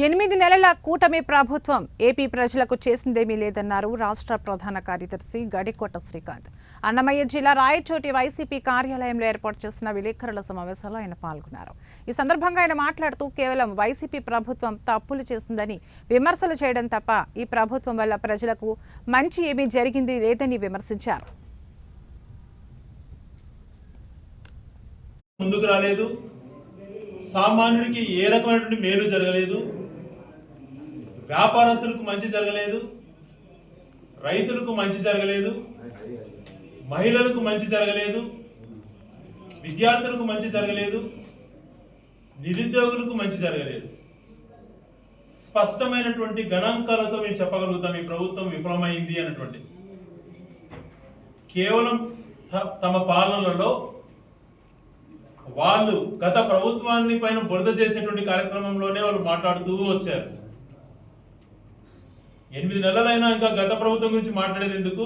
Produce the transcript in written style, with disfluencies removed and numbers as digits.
8 నెలల కూటమి ప్రభుత్వం ఏపీ ప్రజలకు చేసిందేమీ లేదన్నారు రాష్ట్ర ప్రధాన కార్యదర్శి గడికోట శ్రీకాంత్. అన్నమయ్య జిల్లా రాయచోటి వైసీపీ కార్యాలయంలో ఏర్పాటు చేసిన విలేకరుల సమావేశంలో ఆయన పాల్గొన్నారు. ఈ సందర్భంగా ఆయన మాట్లాడుతూ కేవలం వైసీపీ ప్రభుత్వం తప్పులు చేస్తుందని విమర్శలు చేయడం తప్ప ఈ ప్రభుత్వం వల్ల ప్రజలకు మంచి ఏమీ జరిగింది లేదని విమర్శించారు. ముందుకు రాలేదు, సామాన్యుడికి ఏ రకమైనటువంటి మేలు జరగలేదు, వ్యాపారస్తులకు మంచి జరగలేదు, రైతులకు మంచి జరగలేదు, మహిళలకు మంచి జరగలేదు, విద్యార్థులకు మంచి జరగలేదు, నిరుద్యోగులకు మంచి జరగలేదు. స్పష్టమైనటువంటి గణాంకాలతో మేము చెప్పగలుగుతాం ఈ ప్రభుత్వం విఫలమైంది అన్నటువంటి. కేవలం తమ పాలనలో వాళ్ళు గత ప్రభుత్వాన్ని పైన బురద చేసేటువంటి కార్యక్రమంలోనే వాళ్ళు మాట్లాడుతూ వచ్చారు. 8 నెలలైనా ఇంకా గత ప్రభుత్వం గురించి మాట్లాడేది ఎందుకు?